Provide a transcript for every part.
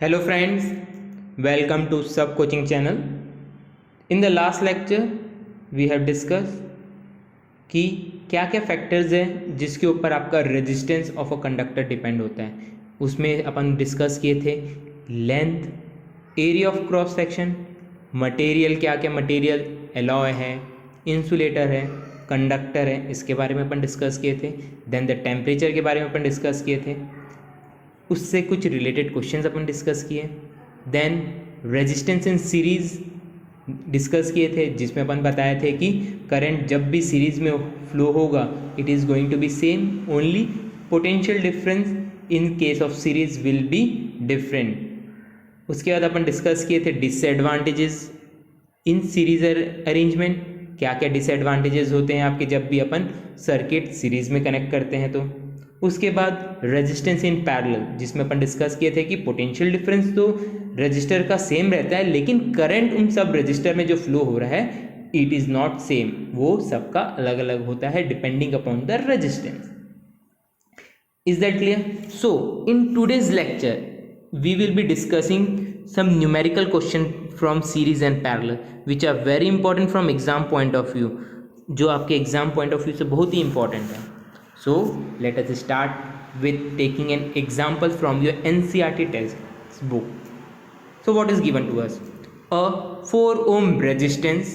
Hello friends, welcome to Sub Coaching channel. In the last lecture we have discussed कि क्या क्या factors हैं जिसके ऊपर आपका resistance of a conductor depend होता है। उसमें अपन डिस्कस किए थे length, area of cross section, material, क्या क्या मटेरियल एलॉय है, इंसुलेटर है, कंडक्टर है, इसके बारे में अपन डिस्कस किए थे। देन द टेम्परेचर के बारे में अपन डिस्कस किए थे, उससे कुछ रिलेटेड क्वेश्चंस अपन डिस्कस किए। Then resistance in series discuss किए थे, जिसमें अपन बताए थे कि करंट जब भी सीरीज़ में फ्लो होगा it is going to be same, only potential difference in case of series will be different. उसके बाद अपन डिस्कस किए थे डिसएडवांटेजेस इन सीरीज अरेंजमेंट, क्या क्या डिसएडवांटेजेस होते हैं आपके जब भी अपन सर्किट सीरीज में कनेक्ट करते हैं तो। उसके बाद रेजिस्टेंस इन पैरेलल, जिसमें अपन डिस्कस किए थे कि पोटेंशियल डिफरेंस तो रजिस्टर का सेम रहता है, लेकिन करंट उन सब रजिस्टर में जो फ्लो हो रहा है इट इज़ नॉट सेम, वो सबका अलग अलग होता है depending upon the resistance. Is that clear? So in today's lecture we will be discussing some numerical question from series and parallel which are very important from exam point of view, जो आपके exam point of view से बहुत ही important है। So let us start with taking an example from your NCERT text book. So what is given to us? A 4 ohm resistance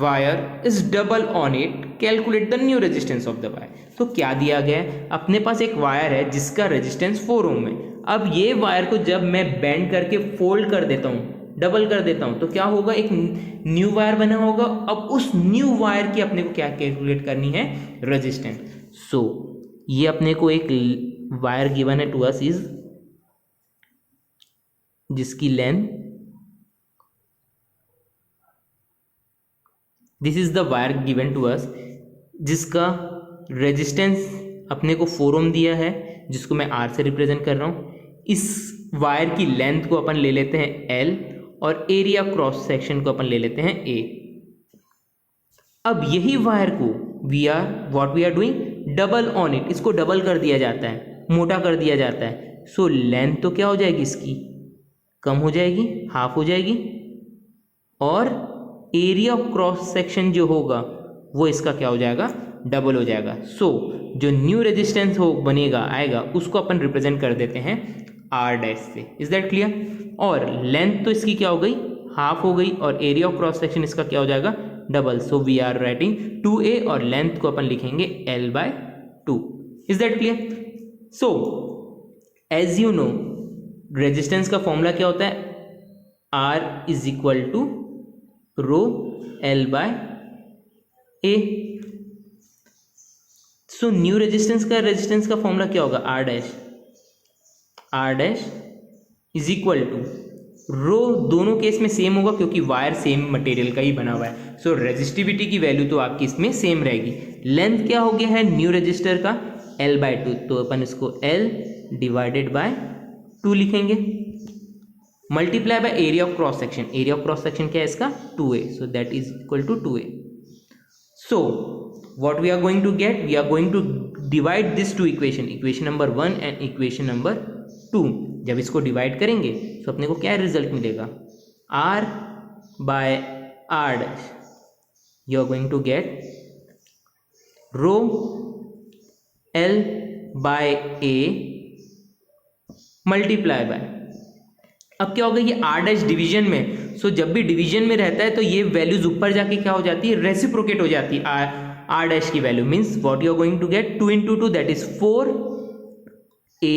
wire is double on it, calculate the new resistance of the wire. तो क्या दिया गया है? अपने पास एक wire है जिसका resistance 4 ओम है। अब ये वायर को जब मैं बेंड करके फोल्ड कर देता हूँ, डबल कर देता हूँ, तो क्या होगा, एक न्यू वायर बना होगा। अब उस न्यू वायर की अपने को क्या कैलकुलेट करनी है, रेजिस्टेंस। सो ये अपने को एक वायर गिवन है टू अस इज, जिसकी length, this is the wire given to us जिसका रेजिस्टेंस अपने को 4 ओम दिया है, जिसको मैं आर से रिप्रेजेंट कर रहा हूँ। इस वायर की लेंथ को अपन ले लेते हैं एल और एरिया क्रॉस सेक्शन को अपन ले लेते हैं ए। अब यही वायर को we are doing double on it, इसको डबल कर दिया जाता है, मोटा कर दिया जाता है। सो लेंथ तो क्या हो जाएगी, इसकी कम हो जाएगी, हाफ हो जाएगी, और एरिया ऑफ क्रॉस सेक्शन जो होगा वो इसका क्या हो जाएगा, डबल हो जाएगा। सो जो न्यू रेजिस्टेंस हो बनेगा आएगा, उसको अपन रिप्रेजेंट कर देते हैं आर डैश से। Is that clear? और लेंथ तो इसकी क्या हो गई, हाफ हो गई, और एरिया ऑफ क्रॉस सेक्शन इसका क्या हो जाएगा, double. So we are writing 2a और लेंथ को अपन लिखेंगे l/2। Is that clear? So as you know resistance का फॉर्मूला क्या होता है, R is equal to rho L/A। So new resistance का फॉर्मूला क्या होगा, R dash is equal to rho, दोनों केस में सेम होगा क्योंकि वायर सेम मटेरियल का ही बना हुआ है। सो रेजिस्टिविटी की वैल्यू तो आपकी इसमें सेम रहेगी। लेंथ क्या हो गया है न्यू रजिस्टर का, L/2, तो अपन इसको L डिवाइडेड बाय 2 लिखेंगे, multiply by area of cross section. Area of cross section क्या है इसका, 2a, so that is equal to 2a। So what we are going to get, we are going to divide this two equation number 1 and equation number 2। जब इसको divide करेंगे तो अपने को क्या रिजल्ट मिलेगा, R by R dash, you are going to get rho L by A multiply by, अब क्या होगा, ये R डैश डिवीजन में, सो जब भी डिवीजन में रहता है तो ये वैल्यूज ऊपर जाके क्या हो जाती है, रेसिप्रोकेट हो जाती है। R डैश की value means what you are going to get, 2 into 2 that is 4a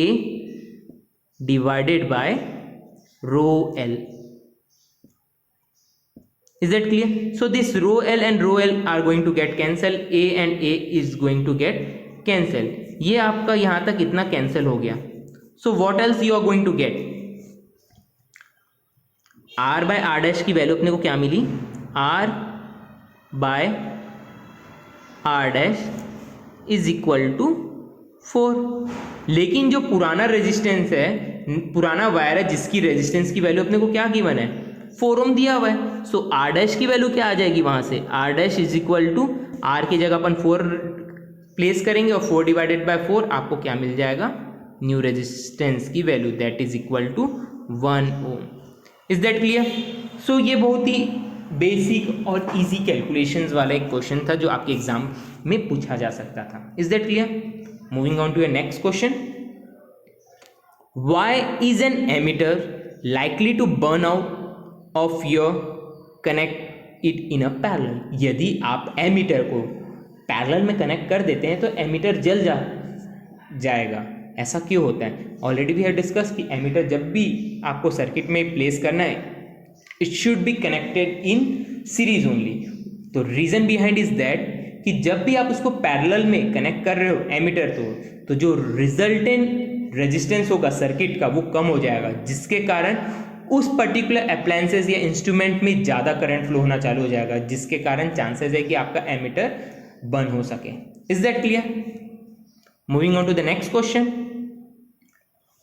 divided by rho L। Is that clear? So this rho L and rho L are going to get cancel, A and A is going to get cancel. ये आपका यहां तक इतना cancel हो गया। So what else you are going to get, R by R dash की value अपने को क्या मिली, R by R dash is equal to 4। लेकिन जो पुराना रेजिस्टेंस है, पुराना वायर है, जिसकी रेजिस्टेंस की वैल्यू अपने को क्या गिवन है, 4 ओम दिया हुआ है। सो R डैश की वैल्यू क्या आ जाएगी वहां से, R dash is equal to, R की जगह अपन 4 प्लेस करेंगे और 4 डिवाइडेड बाय 4 आपको क्या मिल जाएगा, न्यू रेजिस्टेंस की value that is equal to 1 ohm. Is that clear? So ये बहुत ही बेसिक और इजी कैलकुलेशंस वाला एक क्वेश्चन था जो आपके एग्जाम में पूछा जा सकता था. Is that clear? Moving on to your next question. Why is an emitter likely to burn out of your connect it in a parallel? यदि आप एमीटर को पैरेलल में कनेक्ट कर देते हैं तो एमीटर जल जाएगा. ऐसा क्यों होता है? ऑलरेडी वी हैव डिस्कस कि एमीटर जब भी आपको सर्किट में प्लेस करना है, it should be connected in series only. तो रीजन बिहाइंड इज दैट कि जब भी आप उसको पैरेलल में कनेक्ट कर रहे हो एमीटर तो जो रिजल्टेंट रेजिस्टेंस होगा सर्किट का वो कम हो जाएगा, जिसके कारण उस पर्टिकुलर अप्लायंसेस या इंस्ट्रूमेंट में ज़्यादा करंट फ्लो होना चालू हो जाएगा, जिसके कारण चांसेस है कि आपका एमीटर बंद हो सके. Is that clear? Moving on to the next question.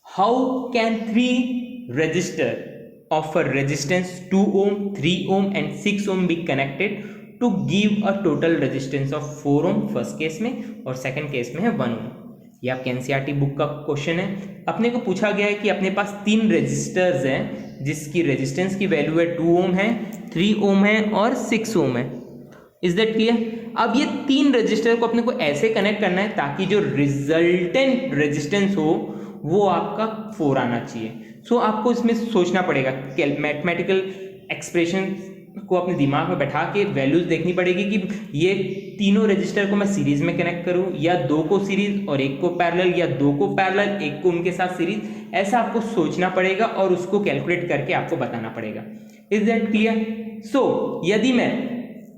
How can 3 resistor of a resistance 2 ohm, 3 ohm and 6 ohm be connected to give a total resistance of 4 ohm first case में और second case में है 1 ohm. ये आपके NCERT book का question है. अपने को पूछा गया है कि अपने पास 3 रजिस्टर्स हैं जिसकी रेजिस्टेंस की वैल्यू है 2 ohm है, 3 ohm है और 6 ohm है. Is that clear? अब ये 3 रजिस्टर को अपने को ऐसे कनेक्ट करना है ताकि जो रिजल्टेंट रेजिस्टेंस हो वो आपका 4 आना चाहिए. सो आपको इसमें सोचना पड़ेगा, मैथमेटिकल एक्सप्रेशन को अपने दिमाग में बैठा के वैल्यूज देखनी पड़ेगी कि ये तीनों रजिस्टर को मैं सीरीज में कनेक्ट करूं या 2 को सीरीज और 1 को पैरेलल, या 2 को पैरेलल 1 को उनके साथ सीरीज. ऐसा आपको सोचना पड़ेगा और उसको कैलकुलेट करके आपको बताना पड़ेगा. Is that clear? सो यदि मैं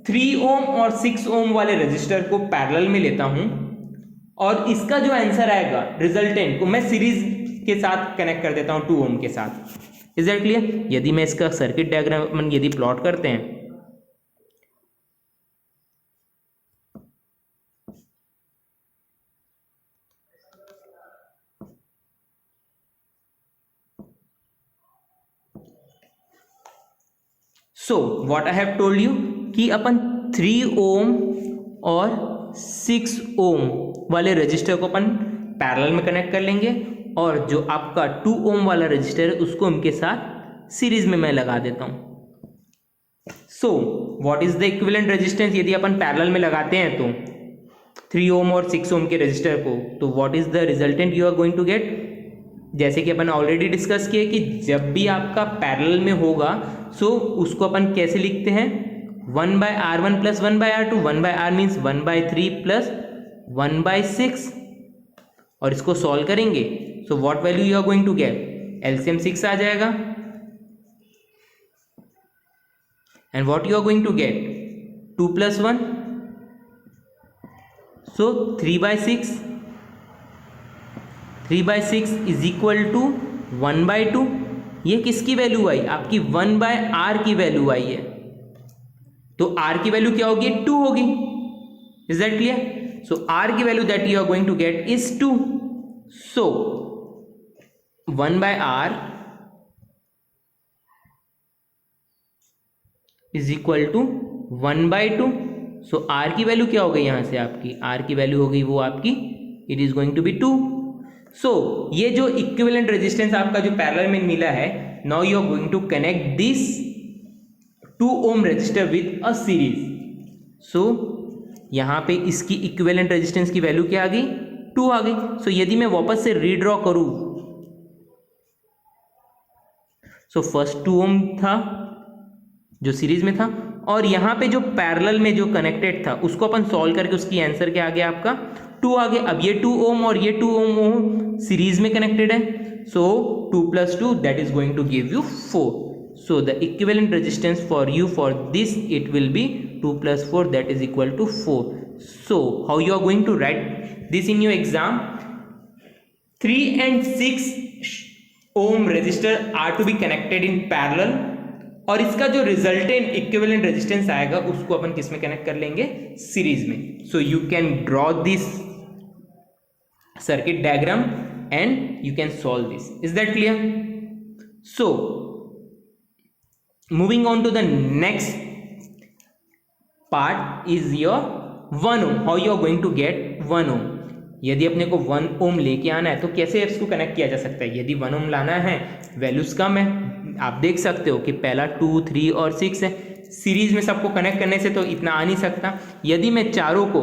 3 ohm और 6 ohm वाले रजिस्टर को पैरेलल में लेता हूं और इसका जो आंसर आएगा रिजल्टेंट को मैं सीरीज के साथ कनेक्ट कर देता हूं 2 ohm के साथ. Is that clear? यदि मैं इसका सर्किट डायग्राम यदि प्लॉट करते हैं so what I have told you कि अपन 3 ohm और 6 ohm वाले रजिस्टर को अपन पैरेलल में कनेक्ट कर लेंगे और जो आपका 2 ohm वाला रजिस्टर है उसको उनके साथ सीरीज में मैं लगा देता हूं. So what is the equivalent resistance यदि अपन पैरेलल में लगाते हैं तो 3 ohm और 6 ohm के रजिस्टर को, तो what is the resultant you are going to get? जैसे कि अपन ऑलरेडी डिस्कस किए कि जब भी आपका पैरेलल में होगा सो उसको अपन कैसे लिखते हैं? 1/R1 plus 1/R2. 1/R means 1/3 plus 1/6 और इसको सॉल्व करेंगे. So what value you are going to get? LCM 6 आ जाएगा and what you are going to get? 2 + 1 so 3/6. 3/6 is equal to 1/2. ये किसकी वैल्यू आई? आपकी 1/R की वैल्यू आई है. तो R की वैल्यू क्या होगी? 2 होगी. Is that clear? So R की value that you are going to get is 2. So 1/R is equal to 1/2. So R की वैल्यू क्या हो गई? यहां से आपकी R की वैल्यू हो गई वो आपकी it is going to be 2. So ये जो इक्विवेलेंट रेजिस्टेंस आपका जो पैरेलल में मिला है, now you are going to connect this 2 ohm resistor with a series. So यहां पे इसकी इक्विवेलेंट रेजिस्टेंस की वैल्यू क्या आ गई? 2 आ गई. सो यदि मैं वापस से रीड्रॉ करूं सो फर्स्ट 2 ohm था जो सीरीज में था और यहां पे जो पैरेलल में जो कनेक्टेड था उसको अपन सॉल्व करके उसकी आंसर क्या आ गया आपका? 2 आ गया. अब ये 2 ohm और ये 2 ohm सीरीज में कनेक्टेड है. So 2 + 2 that is going to give you 4. So the equivalent resistance for you for this it will be 2 + 4 that is equal to 4. So how you are going to write this in your exam? 3 and 6 ohm resistor are to be connected in parallel और इसका जो resultant equivalent resistance आएगा उसको अपन किस में connect कर लेंगे? Series में. So you can draw this circuit diagram and you can solve this. Is that clear? So moving on to the next part is your 1 ohm. How you are going to get 1 ohm? यदि अपने को 1 ओम लेके आना है तो कैसे इसको connect किया जा सकता है? यदि 1 ओम लाना है, वैल्यूज कम है, आप देख सकते हो कि पहला 2, 3 और 6 है, सीरीज में सबको कनेक्ट करने से तो इतना आ नहीं सकता। यदि मैं चारों को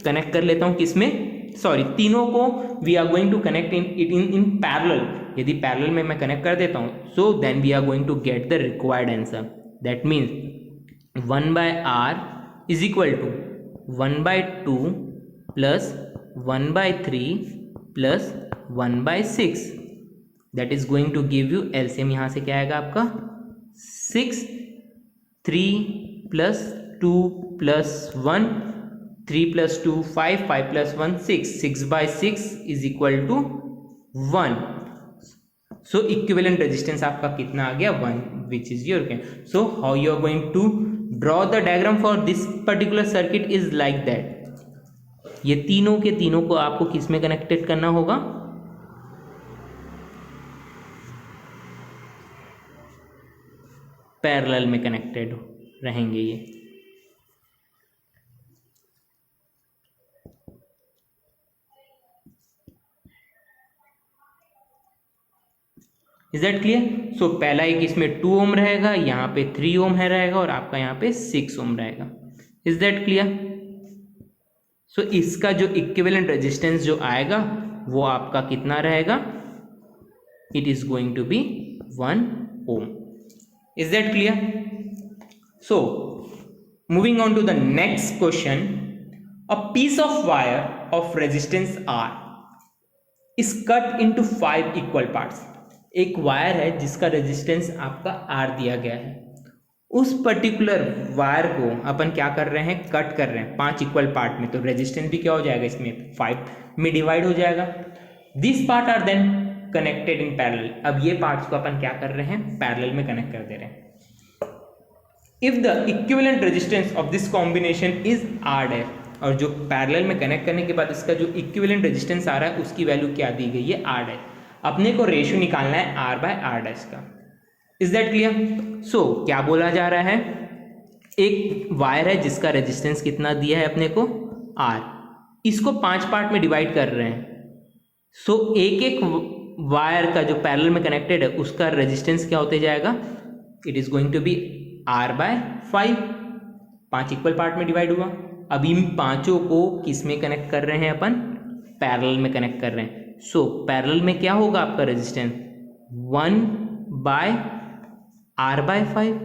कनेक्ट कर लेता हूँ किसमें, सॉरी तीनों को, we are going to connect in parallel, यदि पैरेलल में मैं कनेक्ट कर देता हूँ, so then we are going to get the required answer. That means 1/r is equal to 1/2 plus 1/3 plus 1/6, that is going to give you LCM. यहाँ से क्या आएगा आपका 6, 3 plus 2 plus 1, 3 plus 2 5, 5 plus 1 6, 6/6 is equal to 1। So equivalent resistance आपका कितना आ गया 1, which is your can. So how you are going to draw the diagram for this particular circuit is like that. ये तीनों के तीनों को आपको किस में कनेक्टेड करना होगा, पैरेलल में कनेक्टेड रहेंगे ये। Is that clear? सो पहला एक इसमें 2 ओम रहेगा, यहाँ पे 3 ओम है रहेगा, और आपका यहाँ पे 6 ओम रहेगा। Is that clear? सो इसका जो इक्विवेलेंट रेजिस्टेंस जो आएगा वो आपका कितना रहेगा, it is going to be 1 ohm. Is that clear? So moving on to the next question, a piece of wire of resistance R is cut into 5 equal parts. एक wire है जिसका resistance आपका R दिया गया है, उस particular wire को अपन क्या कर रहे हैं, कट कर रहे हैं 5 इक्वल पार्ट में, तो रेजिस्टेंस भी क्या हो जाएगा इसमें 5 में डिवाइड हो जाएगा। This part are then connected in parallel. अब ये पार्ट्स को अपन क्या कर रहे हैं, पैरेलल में कनेक्ट कर दे रहे हैं। If the equivalent resistance of this combination is R dash, और जो पैरेलल में कनेक्ट करने के बाद इसका जो इक्विवेलेंट रेजिस्टेंस आ रहा है उसकी वैल्यू क्या दी गई है, R डैश। अपने को रेशियो निकालना है R/R डैश का। Is that clear? सो क्या बोला जा रहा है, एक वायर है जिसका रेजिस्टेंस कितना दिया है अपने को R, इसको 5 पार्ट में डिवाइड कर रहे हैं। सो एक एक वायर का जो पैरेलल में कनेक्टेड है उसका रेजिस्टेंस क्या होते जाएगा, it is going to be R/5। 5 equal part में डिवाइड हुआ। अब इन पांचों को किस में कनेक्ट कर रहे हैं अपन, पैरेलल में कनेक्ट कर रहे हैं। सो पैरेलल में क्या होगा आपका रेजिस्टेंस 1/R/5।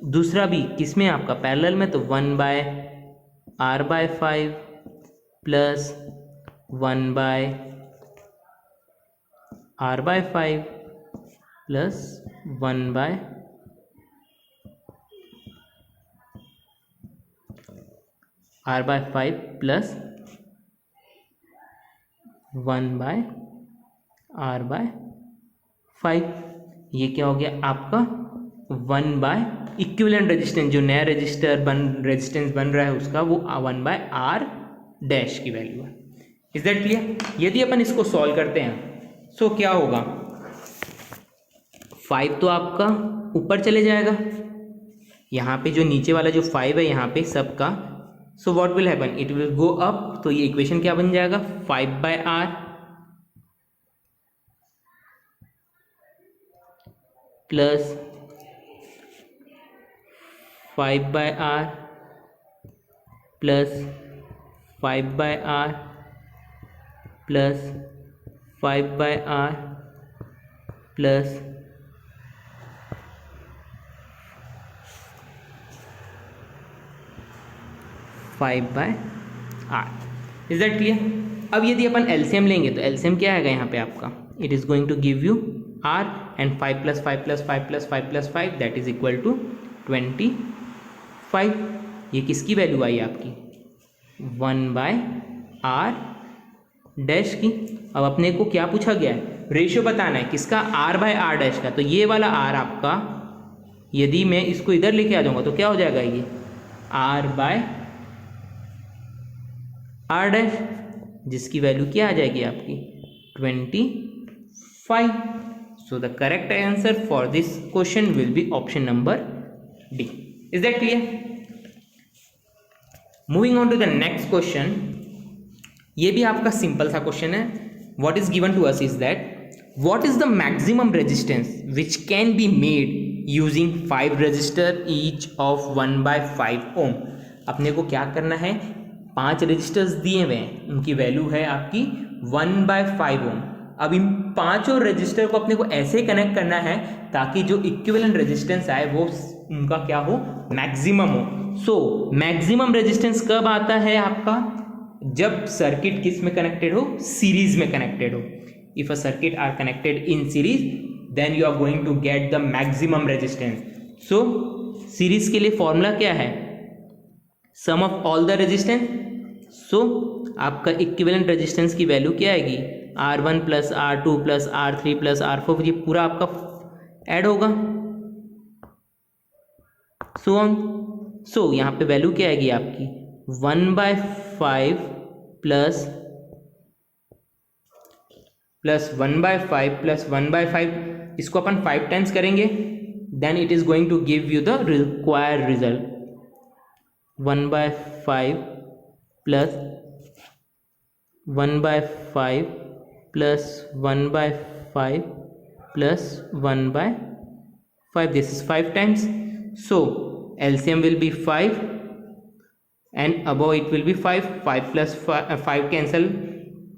दूसरा भी किसमें आपका पैरेलल में, तो 1/R/5 plus 1/R/5 plus 1/R/5 plus 1/R/5। ये क्या हो गया आपका 1/, इक्विवेलेंट रेजिस्टेंस जो नया रेजिस्टेंस बन रहा है उसका वो 1/R डैश की वैल्यू है। Is that clear? यदि अपन इसको सॉल्व करते हैं सो क्या होगा, 5 तो आपका ऊपर चले जाएगा, यहाँ पे जो नीचे वाला जो 5 है यहाँ पे सबका, सो what will happen, it will go up. तो ये इक्वेशन क्या बन जाएगा 5/R plus 5/R plus 5/R plus 5/R plus 5/R। Is that clear? अब यदि अपन एलसीएम लेंगे तो एलसीएम क्या आएगा यहाँ पे आपका, it is going to give you R and 5 plus 5 plus 5 plus 5 plus 5 that is equal to 25। ये किसकी वैल्यू आई आपकी 1/R डैश की। अब अपने को क्या पूछा गया है, रेशियो बताना है किसका, R/R डैश का। तो ये वाला R आपका, यदि मैं इसको इधर लेके आ जाऊंगा तो क्या हो जाएगा, ये R/R डैश, जिसकी वैल्यू क्या आ जाएगी आपकी 25। So the correct answer for this question will be option number D. Is that clear? Moving on to the next question, ये भी आपका सिंपल सा क्वेश्चन है. What is given to us is that what is the maximum resistance which can be made using 5 resistor each of 1/5 ohm. अपने को क्या करना है, 5 रजिस्टर्स दिए हुए हैं, उनकी वैल्यू है आपकी 1/5 ओम. अब इन 5 रजिस्टर को अपने को ऐसे कनेक्ट करना है ताकि जो इक्विवेलेंट रेजिस्टेंस आए वो उनका क्या हो, मैक्सिमम हो. सो मैक्सिमम रेजिस्टेंस कब आता है आपका, जब सर्किट किस में कनेक्टेड हो, सीरीज में कनेक्टेड हो. If a circuit are connected in series then you are going to get the maximum resistance. So series के लिए फॉर्मूला क्या है, sum of all the resistance. So आपका इक्विवेलेंट रेजिस्टेंस की वैल्यू क्या आएगी, R1 plus R2 plus R3 plus R4, ये पूरा आपका ऐड होगा. सो यहाँ पे वैल्यू क्या आएगी आपकी 1/5 प्लस 1/5 प्लस 1/5, इसको अपन 5 टाइम्स करेंगे then it is going to give you the required result. 1/5 plus 1/5 plus 1/5 plus 1/5, this is 5 times. So LCM will be 5 and above it will be 5 plus 5 cancel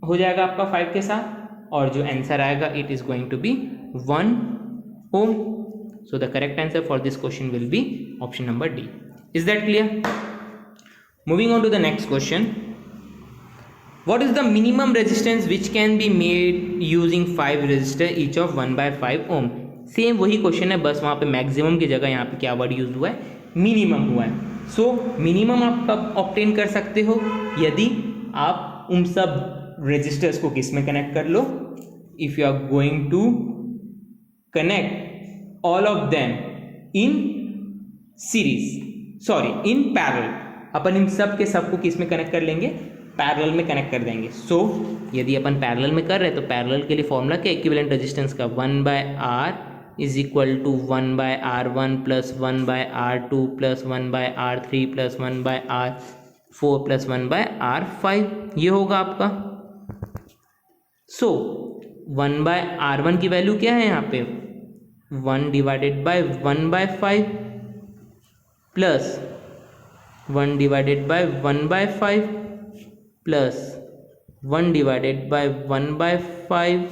हो जाएगा आपका 5 के साथ, और जो आंसर आएगा it is going to be 1 ohm. So the correct answer for this question will be option number D. Is that clear? Moving on to the next question, what is the minimum resistance which can be made using 5 resistor each of 1/5 ohm. Same वही question है, बस वहाँ पे maximum की जगह यहाँ पे क्या वर्ड यूज हुआ है, मिनिमम हुआ है. सो मिनिमम आप कब ऑब्टेन कर सकते हो, यदि आप उन सब रेजिस्टर्स को किस में कनेक्ट कर लो, if you are going to connect all of them in series, sorry in parallel. अपन इन सब के सब को किस में कनेक्ट कर लेंगे, पैरेलल में कनेक्ट कर देंगे. सो यदि अपन पैरेलल में कर रहे हैं तो पैरेलल के लिए फॉर्मूला क्या, इक्विवेलेंट रेजिस्टेंस का 1/R is equal to 1/R1 plus 1/R2 plus 1/R3 plus 1/R4 plus 1/R5, ये होगा आपका. सो 1/R1 की वैल्यू क्या है यहाँ पे, 1 divided by 1/5 plus 1 divided by 1/5 plus 1 divided by 1/5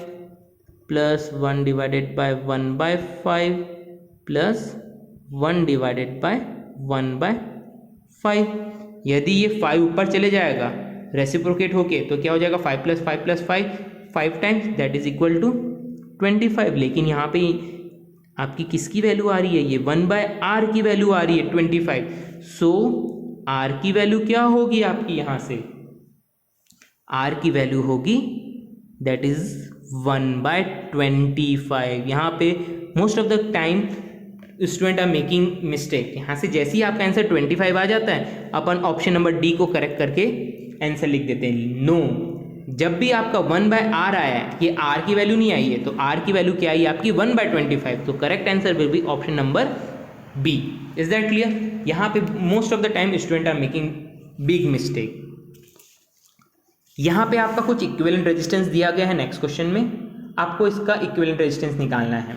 plus 1 divided by 1/5 plus 1 divided by 1/5. यदि ये 5 ऊपर चले जाएगा रेसिप्रोकेट होके तो क्या हो जाएगा, 5 plus 5 plus 5 times, that is equal to 25. लेकिन यहाँ पे आपकी किसकी वैल्यू आ रही है, ये 1/R की वैल्यू आ रही है 25. सो R की वैल्यू क्या होगी आपकी, यहाँ से R की वैल्यू होगी दैट इज 1/25. यहाँ पे most of the time student are making mistake. यहाँ से जैसे ही आपका आंसर 25 आ जाता है अपन ऑप्शन नंबर डी को करेक्ट करके आंसर लिख देते हैं. नो, जब भी आपका 1/R आया है, ये R की वैल्यू नहीं आई है, तो R की वैल्यू क्या आई आपकी 1/25. तो correct answer will be option number B. Is that clear? यहाँ पे most of the time student are making big mistake. यहाँ पे आपका कुछ इक्विवेलेंट रेजिस्टेंस दिया गया है, नेक्स्ट क्वेश्चन में आपको इसका इक्विवेलेंट रेजिस्टेंस निकालना है.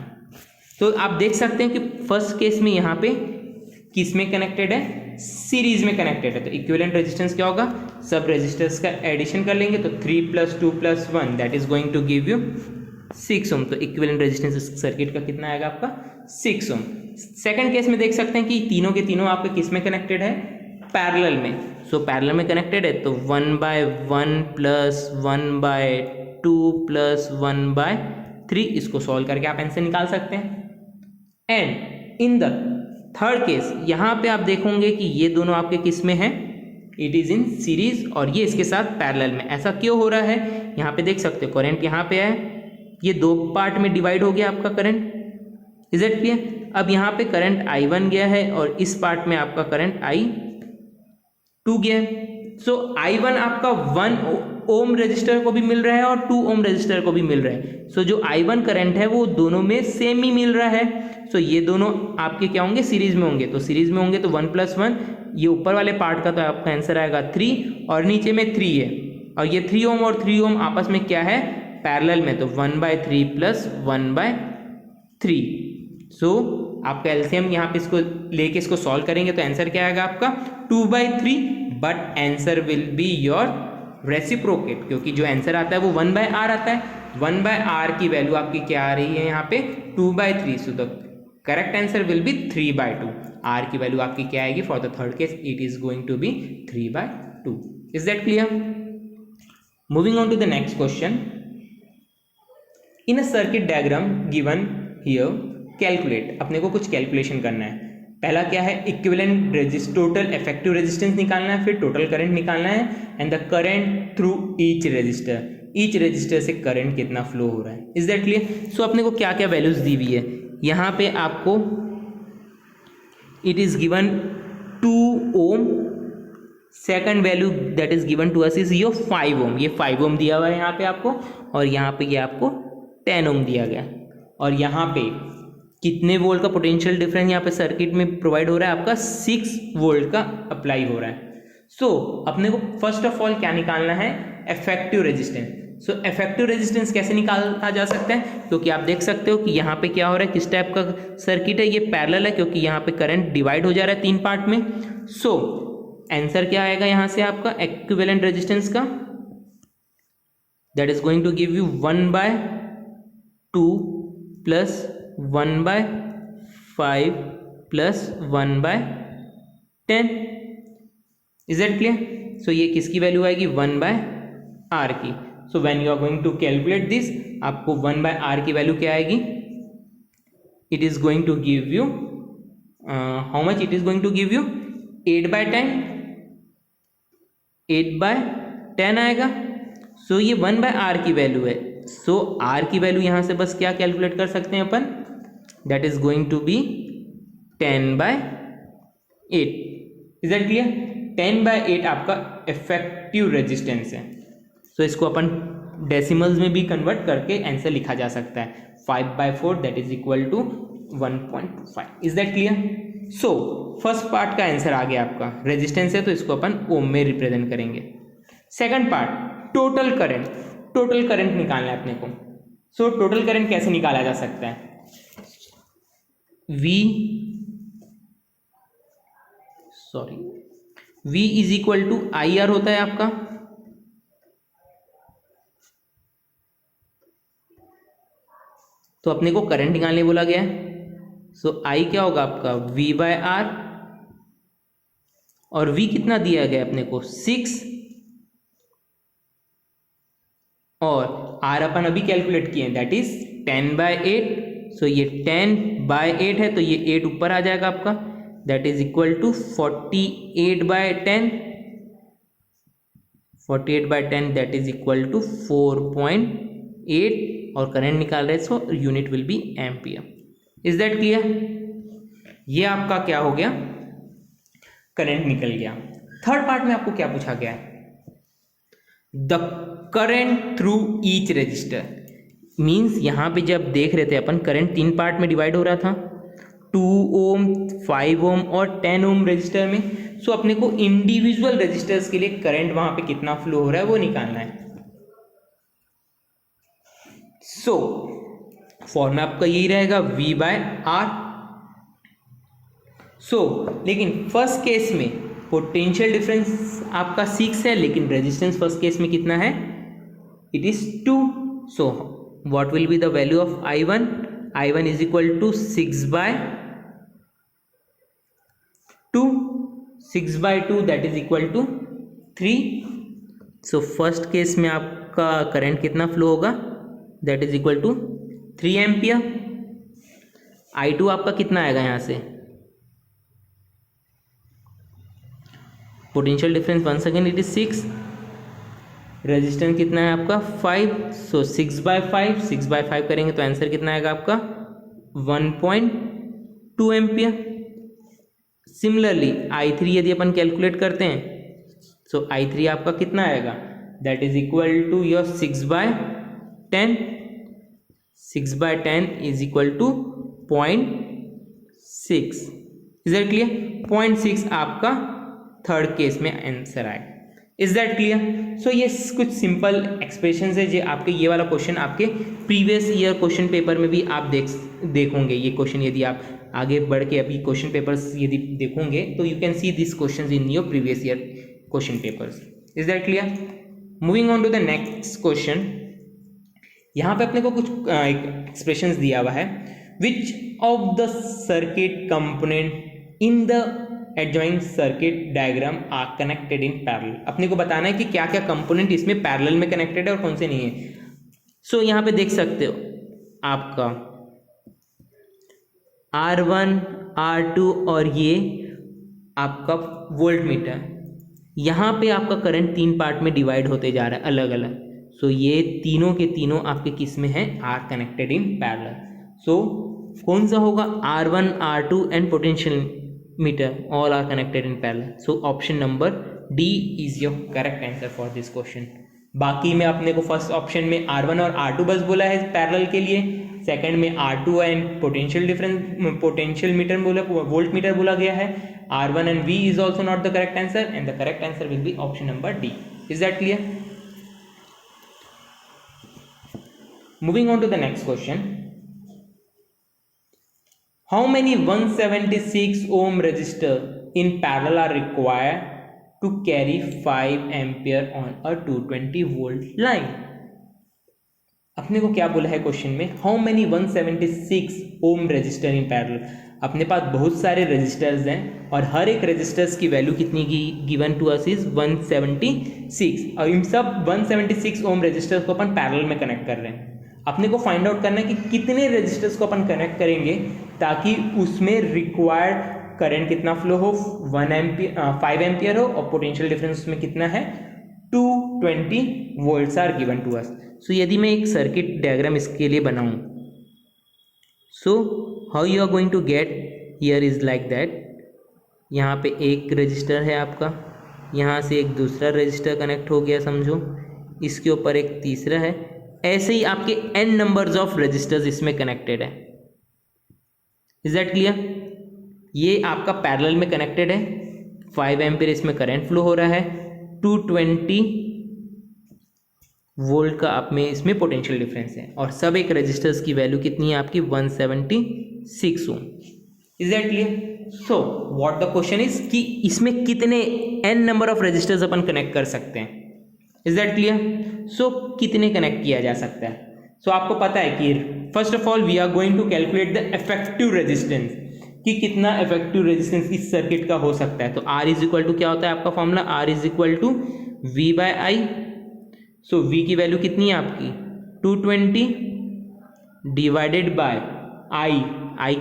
तो आप देख सकते हैं कि फर्स्ट केस में यहाँ पे किस में कनेक्टेड है, सीरीज में कनेक्टेड है. तो इक्विवेलेंट रेजिस्टेंस क्या होगा, सब रेजिस्टर्स का एडिशन कर लेंगे तो 3 + 2 + 1 that is going to give you 6 ohm. तो इक्विवेलेंट रेजिस्टेंस इस सर्किट का कितना आएगा आपका 6 ओम. सेकंड केस में देख सकते हैं कि तीनों के तीनों आपके किस में कनेक्टेड है, पैरेलल में. सो पैरेलल में कनेक्टेड है तो 1/1 प्लस 1/2 प्लस 1/3, इसको सॉल्व करके आप आंसर निकाल सकते हैं. And in the third case यहाँ पे आप देखोगे कि ये दोनों आपके किस में है, इट इज इन सीरीज और ये इसके साथ पैरेलल में. ऐसा क्यों हो रहा है, यहाँ पे देख सकते हो करंट यहाँ पे है, ये 2 पार्ट में डिवाइड हो गया आपका करंट. Is it clear? अब यहाँ पे करंट I1 गया है और इस पार्ट में आपका करंट I2 गया है. सो I1 आपका 1 ओम रजिस्टर को भी मिल रहा है और 2 ओम रजिस्टर को भी मिल रहा है. सो जो I1 करंट है वो दोनों में सेम ही मिल रहा है. सो ये दोनों आपके क्या होंगे, सीरीज में होंगे. तो सीरीज में होंगे तो 1 + 1 ये ऊपर वाले पार्ट का तो आपका आंसर आएगा 3 और नीचे में 3 है और ये 3 ओम और 3 ओम आपस में क्या है पैरेलल में, तो 1/3 प्लस 1/3। सो आपका एलसीएम यहाँ पे इसको लेके इसको सॉल्व करेंगे तो आंसर क्या आएगा आपका 2/3, but answer will be your reciprocate, क्योंकि जो आंसर आता है वो 1/r आता है। 1/r की वैल्यू आपकी क्या आ रही है यहाँ पे 2/3, so the correct answer will be 3/2। r की वैल्यू आपकी क्या आएगी for the third case, it is going to be 3/2। Is that clear? Moving on to the next question. In a circuit diagram given here calculate, अपने को कुछ calculation करना है। पहला क्या है equivalent resistance, total effective resistance निकालना है, फिर टोटल करंट निकालना है and the current through each resistor, each resistor से करंट कितना फ्लो हो रहा है। Is that clear? सो अपने को क्या क्या वैल्यूज दी हुई है यहाँ पे आपको, it is given 2 ohm, second value that is given to us is your 5 ohm, ये 5 ओम दिया हुआ है यहाँ पे आपको, और यहाँ पे ये आपको 10 ओम दिया गया, और यहाँ पे कितने वोल्ट का पोटेंशियल डिफरेंस यहाँ पे सर्किट में प्रोवाइड हो रहा है आपका 6 वोल्ट का अप्लाई हो रहा है। सो अपने को फर्स्ट ऑफ ऑल क्या निकालना है effective resistance. So effective resistance कैसे निकाला जा सकता है, क्योंकि आप देख सकते हो कि यहाँ पे क्या हो रहा है, किस टाइप का सर्किट है, ये पैरेलल है क्योंकि यहाँ पे करंट डिवाइड हो जा रहा है 3 पार्ट में। सो आंसर क्या आएगा यहाँ से आपका इक्विवेलेंट रेजिस्टेंस का, that is going to give you 1/2 plus 1/5 plus 1/10। Is that clear? So ये किसकी वैल्यू आएगी 1/r की। So when you are going to calculate this, आपको 1/r की वैल्यू क्या आएगी, it is going to give you how much, it is going to give you 8/10, 8/10 आएगा। सो ये 1/r की वैल्यू है। सो r की वैल्यू यहाँ से बस क्या कैलकुलेट कर सकते हैं अपन, that is going to be 10/8। Is that clear? 10/8 आपका इफेक्टिव रेजिस्टेंस है। सो इसको अपन डेसिमल्स में भी कन्वर्ट करके आंसर लिखा जा सकता है 5/4 that is equal to 1.25। Is that clear? So first part का आंसर आ गया आपका, रेजिस्टेंस है तो इसको अपन ओम में रिप्रेजेंट करेंगे। Second part total current, total current निकालना है अपने को। सो टोटल करंट कैसे निकाला जा सकता है, V is equal to IR होता है आपका, तो अपने को करंट निकालने बोला गया है। सो I क्या होगा आपका V/R, और V कितना दिया गया अपने को 6, और R अपन अभी कैलकुलेट किए दैट इज 10/8। सो ये 10/8 है तो ये 8 ऊपर आ जाएगा आपका, that is equal to 48/10, 48/10 that is equal to 4.8, और करंट निकाल रहे हैं so unit will be ampere. Is that clear? ये आपका क्या हो गया, करंट निकल गया। थर्ड पार्ट में आपको क्या पूछा गया है, the current through each resistor, means यहाँ पे जब देख रहे थे अपन करंट 3 पार्ट में डिवाइड हो रहा था, 2 ओम, 5 ओम और 10 ओम रजिस्टर में। सो अपने को इंडिविजुअल रजिस्टर्स के लिए करंट वहां पे कितना फ्लो हो रहा है वो निकालना है। सो फॉर्मूला आपका यही रहेगा V/R। सो लेकिन फर्स्ट केस में पोटेंशियल डिफरेंस आपका 6 है, लेकिन रेजिस्टेंस फर्स्ट केस में कितना है, it is 2। So what will be the value of I1, I1 is equal to 6/2, 6/2 that is equal to 3। So first case में आपका करंट कितना फ्लो होगा, that is equal to 3 ampere. I2 आपका कितना आएगा यहाँ से, potential difference once again it is 6, resistance कितना है आपका 5। सो 6/5, 6/5 करेंगे तो आंसर कितना आएगा आपका 1.2 एम्पियर। सिमिलरली I3 यदि अपन कैलकुलेट करते हैं, सो I3 आपका कितना आएगा, that is equal to your 6/10, 6/10 is equal to 0.6। Is that clear? 0.6 आपका थर्ड केस में आंसर आएगा। Is that clear? सो ये कुछ सिंपल एक्सप्रेशन है जो आपके ये वाला क्वेश्चन आपके प्रीवियस ईयर क्वेश्चन पेपर में भी आप देखोगे ये क्वेश्चन। यदि आप आगे बढ़ के अभी क्वेश्चन पेपर्स यदि देखोगे तो you can see this question in your previous year question papers. Is that clear? Moving on to the next question. यहाँ पे अपने को कुछ एक्सप्रेशंस दिया हुआ है। Which of the circuit component in the adjoint circuit diagram are connected in parallel. अपने को बताना है कि क्या क्या कंपोनेंट इसमें पैरेलल में कनेक्टेड है और कौन से नहीं है। सो यहाँ पे देख सकते हो आपका R1, R2 और ये आपका वोल्ट मीटर। यहाँ पे आपका करंट 3 पार्ट में डिवाइड होते जा रहा है अलग अलग। सो ये तीनों के तीनों आपके किस में है? Are connected in parallel. So कौन सा होगा? R1, R2 and potential meter all are connected in parallel. So option number D is your correct answer for this question. बाकी में अपने को फर्स्ट ऑप्शन में R1 और R2 बस बोला है पैरेलल के लिए, सेकंड में R2 एंड पोटेंशियल मीटर बोला, वोल्ट मीटर बोला गया है। R1 and V is also not the correct answer and the correct answer will be option number D. Is that clear? Moving on to the next question. How many 176 ohm resistor in parallel are required to carry 5 ampere on a 220 volt line? अपने को क्या बोला है question में? How many 176 ohm resistor in parallel. अपने पास बहुत सारे रजिस्टर्स हैं और हर एक रजिस्टर्स की वैल्यू कितनी गिवन टू अस इज 176 और इन सब 176 ओम रजिस्टर्स को अपन पैरेलल में कनेक्ट कर रहे हैं। अपने को फाइंड आउट करना है कि कितने रजिस्टर्स को अपन कनेक्ट करेंगे ताकि उसमें रिक्वायर्ड करंट कितना फ्लो हो, 5 एम्पियर हो और पोटेंशियल डिफरेंस उसमें कितना है? 220 volts are given to us. So यदि मैं एक सर्किट डायग्राम इसके लिए बनाऊं, so how you are going to get here is like that. यहाँ पे एक रजिस्टर है आपका, यहाँ से एक दूसरा रजिस्टर कनेक्ट हो गया समझो, इसके ऊपर एक तीसरा है। ऐसे ही आपके n नंबर्स ऑफ रजिस्टर्स इसमें कनेक्टेड है। Is that clear? ये आपका पैरेलल में कनेक्टेड है, 5 एम्पीयर इसमें करंट फ्लो हो रहा है, 220 वोल्ट का आप में इसमें पोटेंशियल डिफरेंस है और सब एक रजिस्टर्स की वैल्यू कितनी है आपकी? 176 ohm. Is that clear? So what the question is कि इसमें कितने n नंबर ऑफ रजिस्टर्स अपन कनेक्ट कर सकते हैं। Is that clear? सो कितने कनेक्ट किया जा सकता है? सो आपको पता है कि first of all we are going to calculate the effective resistance कि कितना इफेक्टिव रेजिस्टेंस इस सर्किट का हो सकता है। तो R इज इक्वल टू क्या होता है आपका formula? R is equal to V by I. So V की वैल्यू कितनी है आपकी? 220 डिवाइडेड बाय I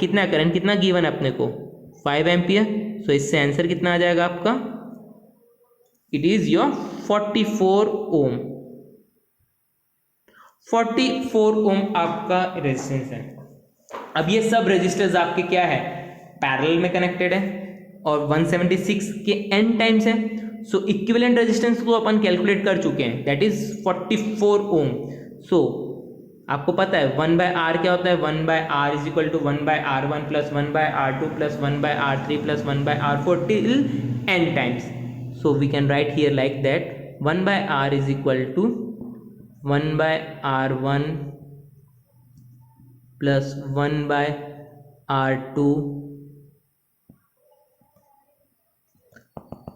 कितना है? करंट कितना गिवन है अपने को? 5 एम्पियर। सो इससे आंसर कितना आ जाएगा आपका? इट इज योर 44 ओम। 44 ओम आपका रेजिस्टेंस है। अब ये सब रजिस्टर्स आपके क्या है? पैरेलल में कनेक्टेड है और 176 के n टाइम्स है। सो इक्विवेलेंट रेजिस्टेंस को अपन कैलकुलेट कर चुके हैं, दैट इज 44 ओम। सो आपको पता है 1 बाय आर क्या होता है? 1 by R is equal to 1 by R1 plus 1 by R2 plus 1 by R3 plus 1 by R4 till n times. So we can write here like that 1 by R is equal to 1 by R1 plus 1 by R2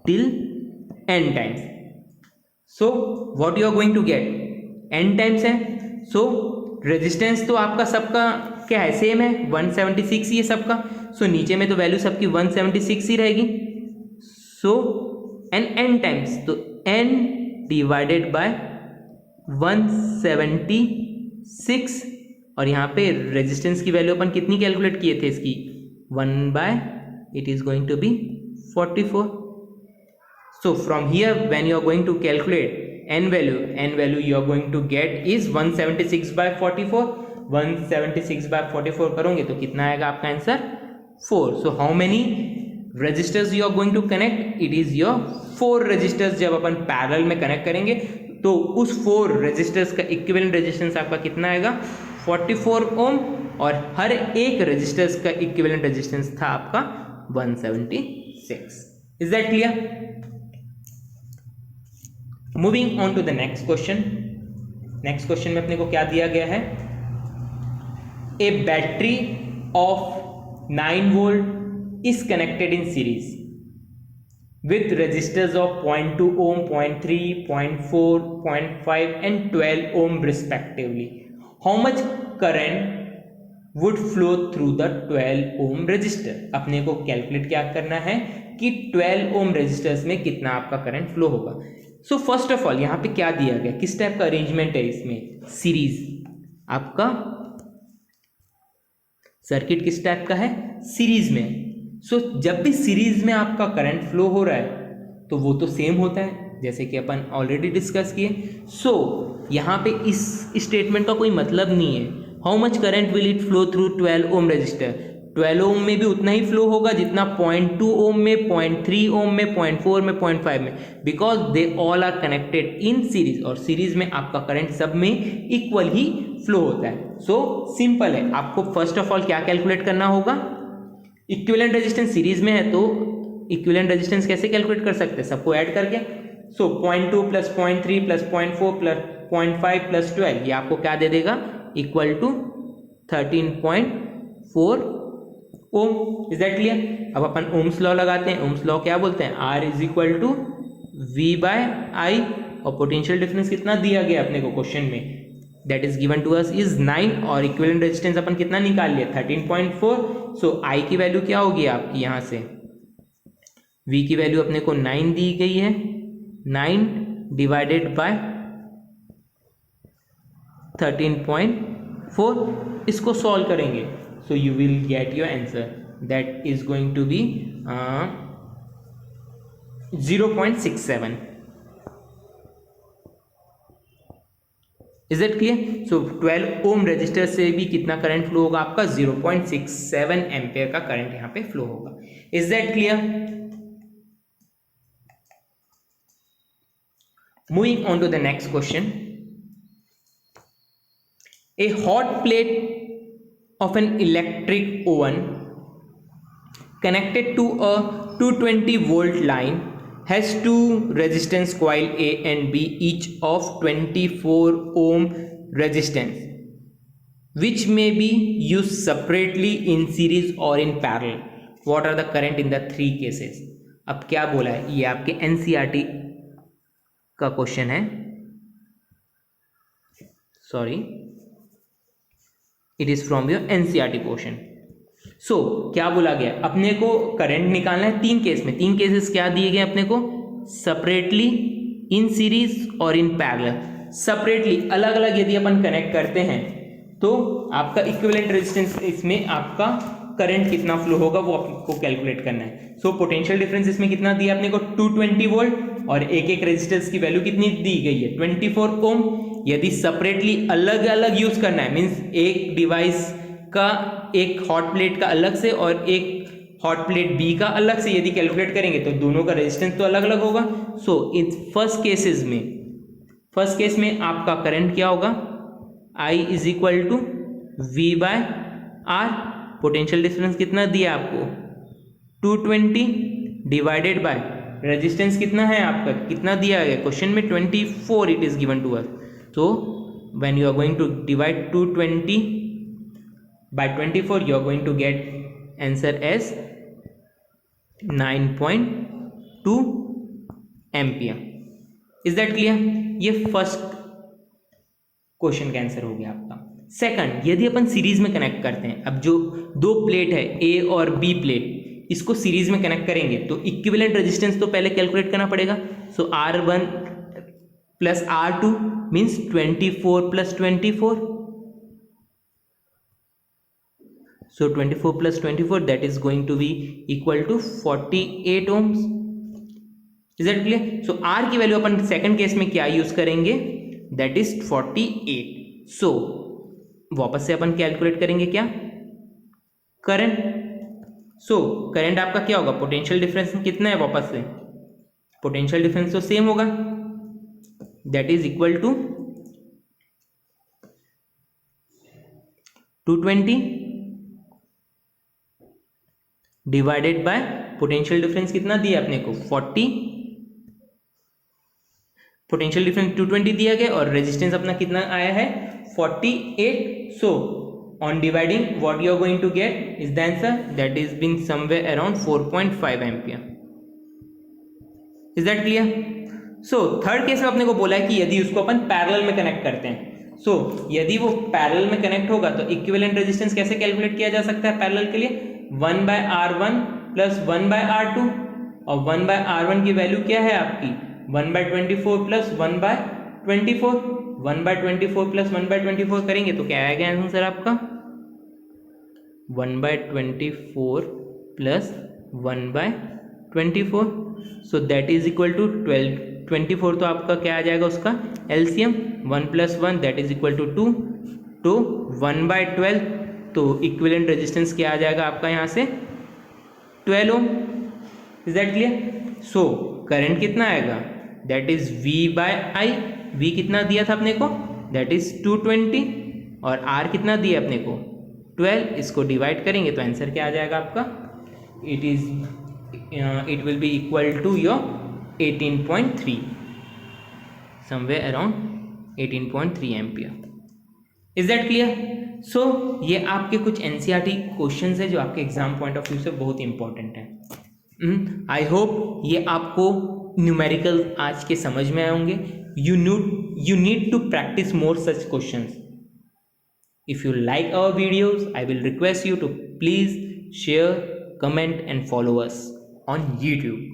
till n times. So what you are going to get? n times है। so resistance तो आपका सबका क्या है? Same है 176 ही है सबका। so नीचे में तो वैल्यू सबकी 176 ही रहेगी। so n टाइम्स, तो n डिवाइडेड बाय 176 और यहाँ पे रेजिस्टेंस की वैल्यू अपन कितनी कैलकुलेट किए थे इसकी? 1 by it is going to be 44। So from here when you are going to calculate n value you are going to get is 176 by 44। 176 by 44 करोगे तो कितना आएगा आपका answer? 4। So how many registers you are going to connect? It is your 4 registers। जब अपन parallel में connect करेंगे तो उस 4 registers का इक्विवेलेंट रेजिस्टेंस आपका कितना आएगा? 44 ओम और हर एक रजिस्टर्स का इक्विवेलेंट रेजिस्टेंस था आपका 176। Is that clear? Moving on to the next question. Next question में अपने को क्या दिया गया है? A battery of 9 volt is connected in series with resistors of 0.2 ohm, 0.3, 0.4, 0.5 and 12 ohm respectively. How much current would flow through the 12 ohm resistor? अपने को calculate क्या करना है कि 12 ohm resistors में कितना आपका करंट फ्लो होगा। सो फर्स्ट ऑफ ऑल यहाँ पे क्या दिया गया, किस टाइप का अरेंजमेंट है इसमें? सीरीज। आपका सर्किट किस टाइप का है? सीरीज में। सो जब भी सीरीज में आपका करंट फ्लो हो रहा है तो वो तो सेम होता है, जैसे कि अपन ऑलरेडी डिस्कस किए। सो यहाँ पे इस स्टेटमेंट का कोई मतलब नहीं है। How much current will it flow through 12 ohm resistor? 12 ohm में भी उतना ही फ्लो होगा जितना 0.2 ओम में, 0.3 ओम में, 0.4 में, 0.5 में, because they all are connected in series. और सीरीज में आपका करंट सब में इक्वल ही फ्लो होता है। सो सिंपल है। आपको फर्स्ट ऑफ ऑल क्या कैलकुलेट करना होगा? इक्विवेलेंट रेजिस्टेंस सीरीज में है तो इक्विवेलेंट रेजिस्टेंस कैसे कैलकुलेट कर सकते हैं? सबको ऐड करके। So 0.2 plus 0.3 plus 0.4 plus 0.5 plus 12 ये आपको क्या दे देगा? Equal to 13.4 ohm. Is that clear? अब अपन ओम्स लॉ लगाते हैं। ओम्स लॉ क्या बोलते हैं? R is equal to V by I। और पोटेंशियल डिफरेंस कितना दिया गया अपने को क्वेश्चन में? That is given to us is 9 और इक्विवेलेंट रेजिस्टेंस अपन कितना निकाल लिया? 13.4। सो I की वैल्यू क्या होगी आपकी यहाँ से? V की वैल्यू अपने को 9 दी गई है। 9 डिवाइडेड बाय 13.4। इसको सॉल्व करेंगे so you will get your answer, that is going to be 0.67। Is it clear? So 12 ohm resistor से भी कितना करंट फ्लो होगा आपका? 0.67 एम्पियर का करंट यहां पे फ्लो होगा। Is that clear? Moving on to the next question. A hot plate of an electric oven connected to a 220 volt line has two resistance coil A and B each of 24 ohm resistance which may be used separately in series or in parallel. What are the current in the three cases? अब क्या बोला है? ये आपके NCERT का question है। Sorry, it is from your NCERT portion. So क्या बोला गया? अपने को करंट निकालना है तीन केस में। तीन केसेस क्या दिए गए अपने को? सेपरेटली, इन सीरीज और इन पैरेलल। सेपरेटली अलग अलग यदि अपन कनेक्ट करते हैं तो आपका इक्विवेलेंट रेजिस्टेंस इसमें आपका करंट कितना फ्लो होगा वो आपको कैलकुलेट करना है। सो पोटेंशियल डिफरेंस इसमें कितना दिया अपने को? 220 वोल्ट और एक एक रेजिस्टेंस की वैल्यू कितनी दी गई है? 24 ओम। यदि सेपरेटली अलग अलग यूज करना है, मीन्स एक डिवाइस का एक हॉट प्लेट का अलग से और एक हॉट प्लेट बी का अलग से यदि कैलकुलेट करेंगे तो दोनों का रेजिस्टेंस तो अलग अलग होगा। सो इन फर्स्ट केस में आपका करंट क्या होगा? I is equal to V by R। Potential difference कितना दिया आपको? 220 डिवाइडेड बाय रेजिस्टेंस कितना है आपका? कितना दिया गया क्वेश्चन में? 24 it is given to us. So when you are going to divide 220 by 24 you are going to get answer as 9.2 ampere. is that clear? ये फर्स्ट क्वेश्चन का आंसर हो गया आपका। सेकंड, यदि अपन सीरीज में कनेक्ट करते हैं, अब जो दो प्लेट है A और B प्लेट, इसको सीरीज में कनेक्ट करेंगे तो इक्विवेलेंट रेजिस्टेंस तो पहले कैलकुलेट करना पड़ेगा। सो R1 plus R2 means 24 plus 24। So 24 plus 24 that is going to be equal to 48 ohms. Is that clear? So R की वैल्यू अपन सेकंड केस में क्या यूज करेंगे? That is 48. So वापस से अपन कैलकुलेट करेंगे क्या? करंट। सो करंट आपका क्या होगा? पोटेंशियल डिफरेंस कितना है? वापस से पोटेंशियल डिफरेंस तो सेम होगा, that is equal to 220 divided by potential difference कितना दिया अपने को 40, पोटेंशियल डिफरेंस 220 दिया गया और रेजिस्टेंस अपना कितना आया है 48. सो on dividing what you are going to get is the answer that is been somewhere around 4.5 ampere. Is that clear? So third case में अपने को बोला है कि यदि उसको अपन पैरेलल में कनेक्ट करते हैं, so यदि वो पैरेलल में कनेक्ट होगा तो इक्विवेलेंट रेजिस्टेंस कैसे कैलकुलेट किया जा सकता है पैरेलल के लिए, 1/R1 प्लस 1/R2 और 1/R1 की वैल्यू क्या है आपकी 1/24 प्लस 1/24, 1/24 प्लस 1/24 करेंगे तो क्या आएगा आंसर आपका 1/24 plus 1/24. So that is equal to 12. 24 तो आपका क्या आ जाएगा उसका LCM 1 plus 1 that is equal to 2. तो 1/12 तो इक्विवेलेंट रेजिस्टेंस क्या आ जाएगा आपका यहाँ से 12 ohm. Is that clear? So current कितना आएगा दैट इज V/I. V कितना दिया था अपने को दैट इज 220 और R कितना दिया अपने को 12. इसको डिवाइड करेंगे तो आंसर क्या आ जाएगा आपका it will be equal to your 18.3, somewhere around 18.3 ampere. Is that clear? So ये आपके कुछ एनसीईआरटी क्वेश्चंस है जो आपके एग्जाम पॉइंट ऑफ व्यू से बहुत इंपॉर्टेंट है. आई होप ये आपको न्यूमेरिकल आज के समझ में आए होंगे. you need to practice more such questions. If you like our videos, I will request you to please share, comment and follow us on YouTube.